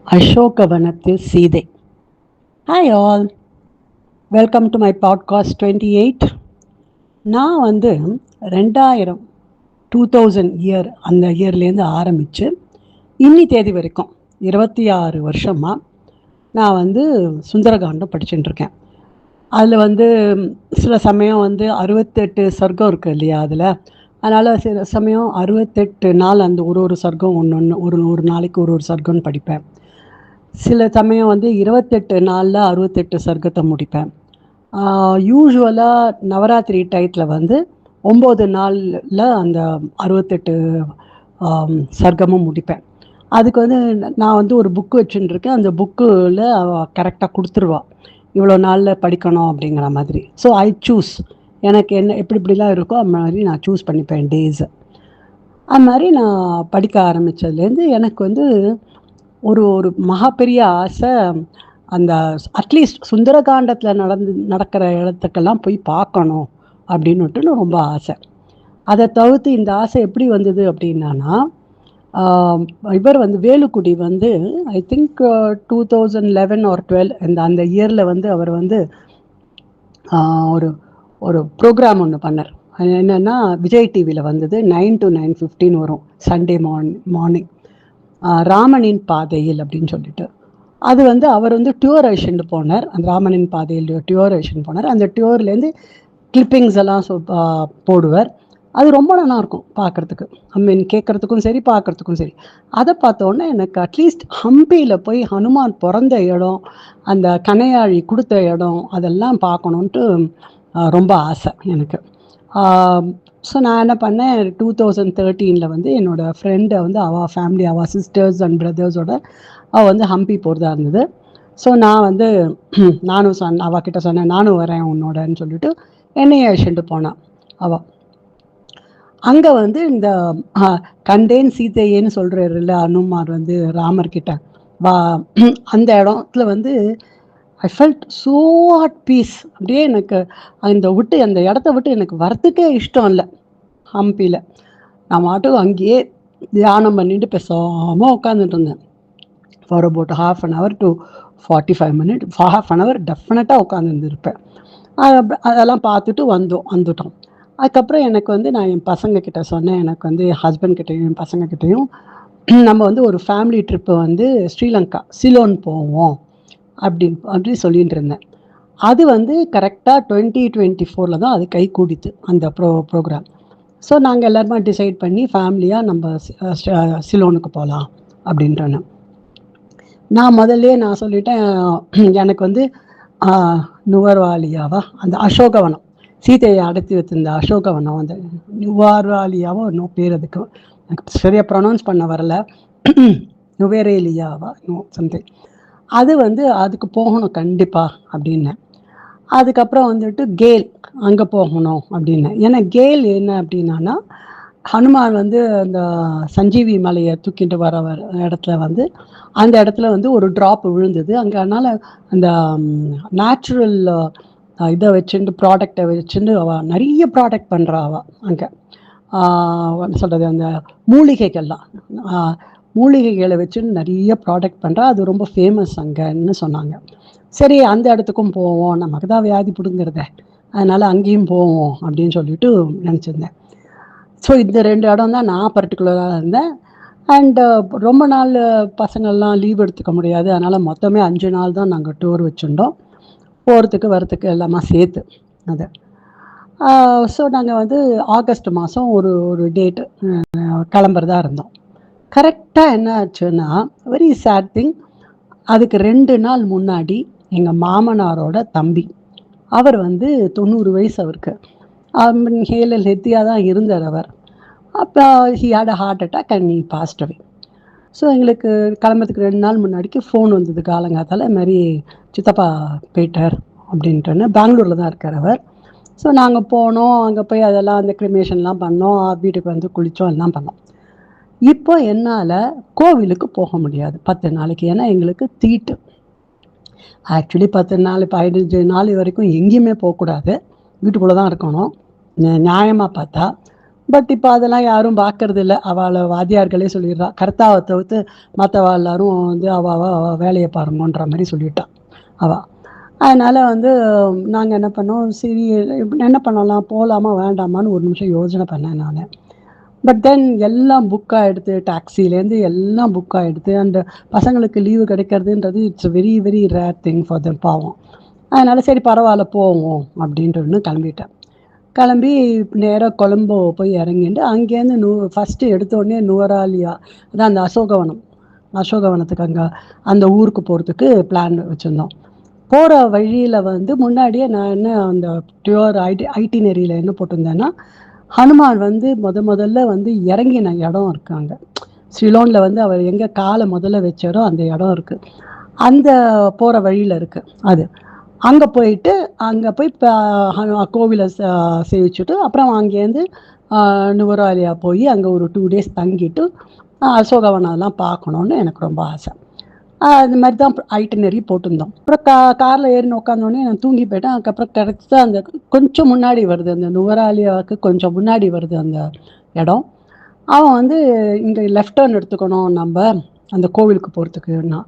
அசோகவனத்தில் Sita. Hi all, welcome to my podcast 28. நான் 2000 year அந்த இயர்லேருந்து ஆரம்பித்து இன்னி தேதி வரைக்கும் 26 வருஷமாக நான் சுந்தரகாண்டம் படிச்சுட்டுருக்கேன். அதில் சில சமயம் 68 சர்க்கம் இருக்குது இல்லையா அதில். அதனால் சில சமயம் 68 நாள் அந்த ஒரு சர்க்கம் ஒன்று ஒரு நாளைக்கு ஒரு சர்க்கம்னு படிப்பேன். சில சமயம் 28 நாளில் 68 சர்க்கத்தை முடிப்பேன். யூஸ்வலாக நவராத்திரி டயத்தில் 9 நாளில் அந்த 68 சர்க்கமும் முடிப்பேன். அதுக்கு நான் ஒரு புக்கு வச்சுட்டுருக்கேன். அந்த புக்கில் கரெக்டாக கொடுத்துருவா இவ்வளோ நாளில் படிக்கணும் அப்படிங்கிற மாதிரி. ஸோ ஐ சூஸ், எனக்கு என்ன எப்படிலாம் இருக்கோ அது மாதிரி நான் சூஸ் பண்ணிப்பேன் டேஸை. அது மாதிரி நான் படிக்க ஆரம்பித்ததுலேருந்து எனக்கு ஒரு மகா பெரிய ஆசை, அந்த அட்லீஸ்ட் சுந்தரகாண்டத்தில் நடக்கிற இடத்துக்கெல்லாம் போய் பார்க்கணும் அப்படின்னுட்டு ரொம்ப ஆசை. அதை தவிர்த்து இந்த ஆசை எப்படி வந்தது அப்படின்னா, இவர் வேலுக்குடி ஐ திங்க் 2011 or 12 அந்த இயரில் அவர் ஒரு ஒரு ப்ரோக்ராம் ஒன்று பண்ணார். என்னென்னா விஜய் டிவியில் 9 to 9:15 வரும் சண்டே மார்னிங், ராமனின் பாதையில் அப்படின்னு சொல்லிட்டு. அது அவர் டியூர் அழிச்சுட்டு போனார். அந்த ராமனின் பாதையில் டியூர் அழிச்சுட்டு போனார். அந்த டியூர்லேருந்து கிளிப்பிங்ஸ் எல்லாம் போடுவார். அது ரொம்ப நல்லாயிருக்கும் பார்க்குறதுக்கு. கேட்குறதுக்கும் சரி, பார்க்குறதுக்கும் சரி. அதை பார்த்தோன்னே எனக்கு அட்லீஸ்ட் ஹம்பியில் போய் ஹனுமான் பிறந்த இடம், அந்த கனையாழி கொடுத்த இடம், அதெல்லாம் பார்க்கணுன்ட்டு ரொம்ப ஆசை எனக்கு. ஸோ நான் என்ன பண்ணேன், 2013 என்னோடய ஃப்ரெண்டை அவள் ஃபேமிலி, அவள் சிஸ்டர்ஸ் அண்ட் பிரதர்ஸோட அவள் ஹம்பி போகிறதா இருந்தது. ஸோ நான் நானும் அவகிட்ட சொன்னேன், நானும் வரேன் உன்னோடன்னு சொல்லிட்டு என்னையை அழிச்சுட்டு போனான் அவள். அங்கே இந்த கண்டேன் சீதையேன்னு சொல்கிறாருல்ல அனுமார் ராமர்கிட்ட வா, அந்த இடத்துல I felt so at piece. அப்படியே எனக்கு அந்த இடத்த விட்டு எனக்கு வரத்துக்கே இஷ்டம் இல்லை. ஹம்பியில் நான் மாட்டும் அங்கேயே தியானம் பண்ணிட்டு பேசாமல் உட்காந்துட்டு இருந்தேன் for about 1/2 hour to 45 minutes. 1/2 hour டெஃபினட்டாக உட்காந்துருந்துருப்பேன். அதெல்லாம் பார்த்துட்டு வந்துட்டோம். அதுக்கப்புறம் எனக்கு நான் என் பசங்கக்கிட்ட சொன்னேன், எனக்கு என் ஹஸ்பண்ட்கிட்டையும் என் பசங்கக்கிட்டையும் நம்ம ஒரு ஃபேமிலி ட்ரிப்பு ஸ்ரீலங்கா சிலோன் போவோம் அப்படி சொல்லிட்டு இருந்தேன். அது கரெக்டாக 2024 தான் அது கை கூடித்து அந்த ப்ரோக்ராம். ஸோ நாங்கள் எல்லாருமே டிசைட் பண்ணி ஃபேமிலியாக நம்ம சிலோனுக்கு போகலாம் அப்படின்றேன். நான் முதல்ல நான் சொல்லிட்டேன், எனக்கு நுவர்வாலியாவா அந்த அசோகவனம், சீதையை அடைச்சி வச்சிருந்த அசோகவனம், நுவார்வாலியாவோ இன்னும் பேர் அதுக்கு எனக்கு சரியாக ப்ரொனவுன்ஸ் பண்ண வரல, நுவேரேலியாவா சம்திங். அது அதுக்கு போகணும் கண்டிப்பாக அப்படின்னேன். அதுக்கப்புறம் கேல் அங்கே போகணும் அப்படின்னேன். ஏன்னா கேல் என்ன அப்படின்னா, ஹனுமான் அந்த சஞ்சீவி மலையை தூக்கிட்டு வர இடத்துல அந்த இடத்துல ஒரு ட்ராப் விழுந்தது அங்கே. அதனால் அந்த நேச்சுரல் இதை வச்சுட்டு ப்ராடக்டை வச்சுட்டு அவள் நிறைய ப்ராடக்ட் பண்ணுறா. அவள் அங்கே சொல்கிறது அந்த மூலிகைகளை வச்சுன்னு நிறைய ப்ராடக்ட் பண்ணுறா. அது ரொம்ப ஃபேமஸ் அங்கேன்னு சொன்னாங்க. சரி, அந்த இடத்துக்கும் போவோம், நமக்கு தான் வியாதி பிடுங்கிறத, அதனால் அங்கேயும் போவோம் அப்படின்னு சொல்லிட்டு நினச்சிருந்தேன். ஸோ இந்த 2 இடம் தான் நான் பர்டிகுலராக இருந்தேன். அண்டு ரொம்ப நாள் பசங்கள்லாம் லீவ் எடுத்துக்க முடியாது. அதனால் மொத்தமே 5 நாள் தான் நாங்கள் டூர் வச்சுருந்தோம், போகிறதுக்கு வரத்துக்கு எல்லாமே சேர்த்து. அது ஸோ நாங்கள் ஆகஸ்ட் மாதம் ஒரு டேட்டு கிளம்புறதா இருந்தோம். கரெக்டாக என்ன ஆச்சுன்னா, வெரி சேட் திங், அதுக்கு 2 நாள் முன்னாடி எங்கள் மாமனாரோட தம்பி, அவர் 90 வயசு அவருக்கு, ஹேலில் ஹெத்தியாக தான் இருந்தார் அவர். அப்போ he had a heart attack and he passed away. So எங்களுக்கு கிளம்புறதுக்கு 2 நாள் முன்னாடிக்கு ஃபோன் வந்தது காலங்காத்தால், இது மாதிரி சித்தப்பா போயிட்டார் அப்படின்ட்டுன்னு. பெங்களூரில் தான் இருக்கார் அவர். ஸோ நாங்கள் போனோம், அங்கே போய் அதெல்லாம் அந்த கிரிமேஷன்லாம் பண்ணோம், வீட்டுக்கு குளித்தோம், எல்லாம் பண்ணோம். இப்போ என்னால் கோவிலுக்கு போக முடியாது 10 நாளைக்கு, ஏன்னா எங்களுக்கு தீட்டு. ஆக்சுவலி 10 நாள் 15 நாள் வரைக்கும் எங்கேயுமே போகக்கூடாது, வீட்டுக்குள்ளே தான் இருக்கணும் நியாயமாக பார்த்தா. பட் இப்போ அதெல்லாம் யாரும் பார்க்கறது இல்லை. அவளை வாத்தியார்களே சொல்லிடுறா, கர்த்தாவை தவிர்த்து மற்றவா எல்லாரும் வந்து அவ வேலையை பாருங்கன்ற மாதிரி சொல்லிட்டா அவ. அதனால் வந்து நாங்கள் என்ன பண்ணோம், சரி என்ன பண்ணலாம், போகலாமா வேண்டாமான்னு ஒரு நிமிஷம் யோசனை பண்ணேன் நான். பட் தென் எல்லாம் புக் ஆகிடுது, டாக்ஸிலேருந்து எல்லாம் புக் ஆகிடுது. அண்ட் பசங்களுக்கு லீவு கிடைக்கிறதுன்றது it's very very rare thing for them, பாவம். அதனால் சரி பரவாயில்ல போவோம் அப்படின்ட்டு கிளம்பிட்டேன். கிளம்பி நேராக கொழம்போ போய் இறங்கிட்டு அங்கேருந்து ஃபஸ்ட்டு எடுத்தோடனே நுவராலியா, அதான் அந்த அசோகவனத்துக்கு அங்கே அந்த ஊருக்கு போகிறதுக்கு பிளான் வச்சுருந்தோம். போகிற வழியில் வந்து முன்னாடியே நான் என்ன அந்த டியூர் ஐட்டினரியில் என்ன போட்டிருந்தேன்னா, ஹனுமான் வந்து முதல்ல வந்து இறங்கின இடம் இருக்குது அங்கே சிலோனில் வந்து அவர் எங்கே காலை முதல்ல வச்சாரோ அந்த இடம் இருக்குது, அந்த போகிற வழியில் இருக்குது அது. அங்கே போயிட்டு அங்கே போய் கோவிலை சேவிச்சுட்டு அப்புறம் அங்கேருந்து நுவராலியா போய் அங்கே ஒரு 2 days தங்கிட்டு அசோகவனம்லாம் பார்க்கணுன்னு எனக்கு ரொம்ப ஆசை. அது மாதிரி தான் ஐட்டினரி போட்டிருந்தோம். அப்புறம் காரில் ஏறி உட்காந்தோடனே நான் தூங்கி போயிட்டேன். அதுக்கப்புறம் கரெக்டாக அந்த கொஞ்சம் முன்னாடி வருது, அந்த நுவராலியாவுக்கு கொஞ்சம் முன்னாடி வருது அந்த இடம். அவன் வந்து இங்கே லெஃப்ட் டர்ன் எடுத்துக்கணும் நம்ம அந்த கோவிலுக்கு போகிறதுக்குன்னா.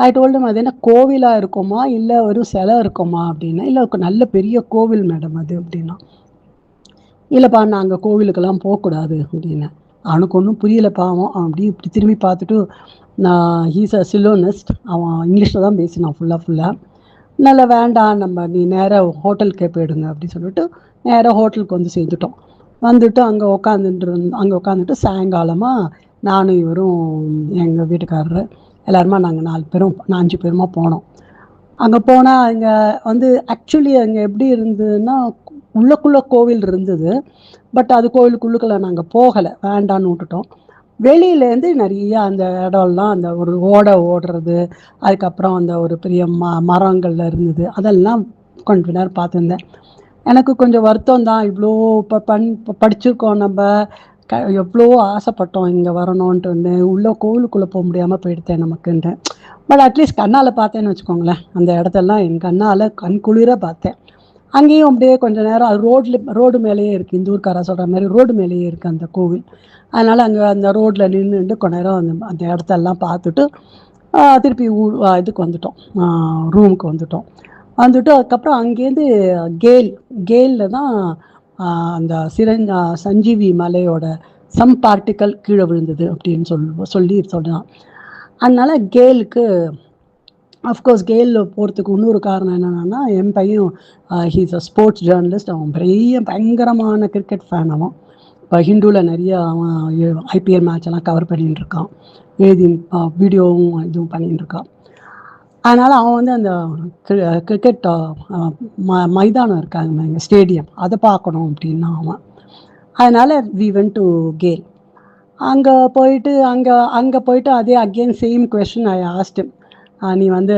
ஐ டோல்டு அது என்ன கோவிலாக இருக்குமா இல்லை ஒரு சிலை இருக்குமா அப்படின்னா, இல்லை நல்ல பெரிய கோவில் மேடம் அது அப்படின்னா. இல்லைப்பா நாங்கள் கோவிலுக்கெல்லாம் போகக்கூடாது அப்படின்னேன். அவனுக்கு ஒன்றும் புரியல பாவம். அவன் அப்படி இப்படி திரும்பி பார்த்துட்டு, நான் ஹீஸ் அ சிலோனிஸ்ட், அவன் இங்கிலீஷில் தான் பேசினான் ஃபுல்லாக. நல்லா வேண்டாம், நம்ம நீ நேராக ஹோட்டலுக்கே போயிடுங்க அப்படின்னு சொல்லிட்டு நேராக ஹோட்டலுக்கு வந்து சேர்ந்துட்டோம். வந்துட்டு அங்கே உட்காந்துட்டு சாயங்காலமாக நானும் இவரும் எங்கள் வீட்டுக்காரரு எல்லாருமா நாங்கள் 5 பேருமா போனோம். அங்கே போனால் அங்கே வந்து ஆக்சுவலி அங்கே எப்படி இருந்ததுன்னா, உள்ளுக்குள்ளே கோவில் இருந்தது. பட் அது கோவிலுக்குள்ளுக்குள்ள நாங்கள் போகலை, வேண்டான்னு விட்டுட்டோம். வெளியிலேருந்து நிறைய அந்த இடம்லாம் அந்த ஒரு ஓடுறது, அதுக்கப்புறம் அந்த ஒரு பெரிய மரங்கள்ல இருந்தது, அதெல்லாம் கொஞ்ச நேரம் பார்த்துருந்தேன். எனக்கு கொஞ்சம் வருத்தம் தான், இவ்வளோ படிச்சிருக்கோம் நம்ம, எவ்வளோ ஆசைப்பட்டோம் இங்கே வரணுன்ட்டு, உள்ளே கோவிலுக்குள்ளே போக முடியாமல் போயிடுத்தேன் நமக்குன்ட்டு. பட் அட்லீஸ்ட் கண்ணால் பார்த்தேன்னு வச்சுக்கோங்களேன், அந்த இடத்தெல்லாம் என் கண்ணால் கண் குளிர பார்த்தேன். அங்கேயும் அப்படியே கொஞ்சம் நேரம் அது ரோடு மேலேயே இருக்குது, இந்த ஊருக்காரா சொல்கிற மாதிரி ரோடு மேலேயே இருக்குது அந்த கோவில். அதனால் அங்கே அந்த ரோட்டில் நின்றுட்டு கொஞ்ச நேரம் அந்த இடத்தெல்லாம் பார்த்துட்டு திருப்பி இதுக்கு வந்துட்டோம், ரூமுக்கு வந்துட்டோம். அதுக்கப்புறம் அங்கேருந்து கேலில் தான் அந்த சஞ்சீவி மலையோட சம் பார்ட்டிக்கல் கீழே விழுந்தது அப்படின்னு சொல்லி சொன்னான். அதனால் கேலுக்கு அஃப்கோர்ஸ் கேலில் போகிறதுக்கு இன்னொரு காரணம் என்னென்னா, என் பையன் ஹீஸ் அ ஸ்போர்ட்ஸ் ஜேர்னலிஸ்ட், அவன் பயங்கரமான கிரிக்கெட் ஃபேன். அவன் இப்போ ஹிந்துவில் நிறைய அவன் ஐபிஎல் மேட்செல்லாம் கவர் பண்ணிகிட்டு இருக்கான், எழுதி வீடியோவும் இதுவும் பண்ணிகிட்டு இருக்கான். அதனால் அவன் வந்து அந்த கிரிக்கெட் மைதானம் இருக்காங்க எங்கள் ஸ்டேடியம், அதை பார்க்கணும் அப்படின்னா அவன். அதனால் வி வென்ட் டு கேல். அங்கே போயிட்டு அதே again same question I asked him. நீ வந்து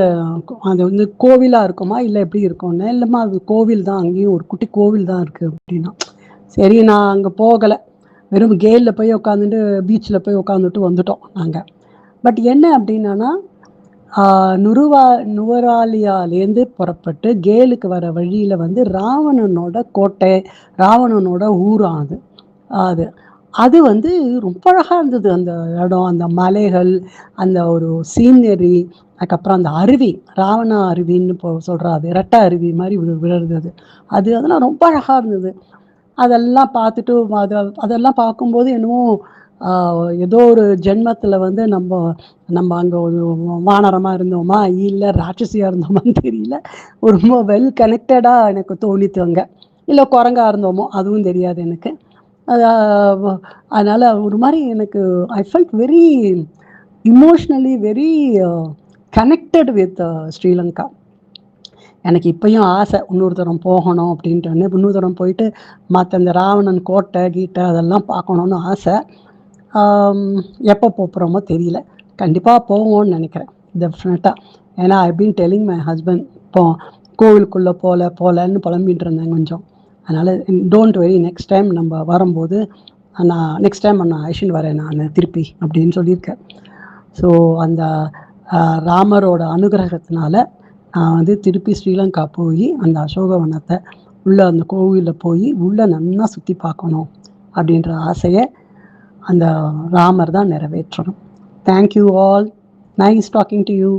அது வந்து கோவிலாக இருக்குமா இல்லை எப்படி இருக்கும்னு. இல்லைம்மா அது கோவில் தான், அங்கேயும் ஒரு குட்டி கோவில் தான் இருக்குது அப்படின்னா. சரி நான் அங்கே போகலை, வெறும் கேலில் போய் உட்காந்துட்டு பீச்சில் போய் உட்காந்துட்டு வந்துட்டோம் நாங்கள். பட் என்ன அப்படின்னா, நுவராலியாலேருந்து புறப்பட்டு கேலுக்கு வர வழியில் வந்து ராவணனோட கோட்டை, ராவணனோட ஊராக அது வந்து ரொம்ப அழகாக இருந்தது. அந்த இடம், அந்த மலைகள், அந்த ஒரு சீனரி, அதுக்கப்புறம் அந்த அருவி, ராவண அருவின்னு சொல்கிறா, அது ரெட்டை அருவி மாதிரி விழுறது, அதெல்லாம் ரொம்ப அழகாக இருந்தது. அதெல்லாம் பார்த்துட்டு அதெல்லாம் பார்க்கும்போது என்னமோ ஏதோ ஒரு ஜென்மத்தில் வந்து நம்ம அங்கே ஒரு வானரமாக இருந்தோமா இல்லை ராட்சசியாக இருந்தோமான்னு தெரியல, ஒரு ரொம்ப வெல் கனெக்டடாக எனக்கு தோணித்து. அங்கே இல்லை குரங்கா இருந்தோமோ அதுவும் தெரியாது எனக்கு. அதனால் ஒரு மாதிரி எனக்கு I felt very emotionally very connected with Sri Lanka. எனக்கு இப்போயும் ஆசை இன்னொரு தரம் போகணும் அப்படின்ட்டு. இன்னொரு தரம் போயிட்டு மற்ற இந்த ராவணன் கோட்டை கீட்டை அதெல்லாம் பார்க்கணுன்னு ஆசை. எப்போ போகிறோமோ தெரியல, கண்டிப்பாக போவோம்னு நினைக்கிறேன் டெஃபினட்டாக. ஏன்னா I been telling my husband, இப்போ கோவிலுக்குள்ளே போகலன்னு புலம்பிகிட்டு இருந்தேன் கொஞ்சம். அதனால் டோன்ட் வெரி, நெக்ஸ்ட் டைம் நம்ம வரும்போது நெக்ஸ்ட் டைம் நான் ஐஷன் வரேன் நான் திருப்பி அப்படின்னு சொல்லியிருக்கேன். ஸோ அந்த ராமரோட அனுகிரகத்தினால நான் வந்து திருப்பி ஸ்ரீலங்கா போய் அந்த அசோகவனத்தை உள்ளே அந்த கோவிலில் போய் உள்ளே நல்லா சுற்றி பார்க்கணும் அப்படின்ற ஆசையை அந்த ராமர் தான் நிறைவேற்றணும். Thank you all. Nice talking to you.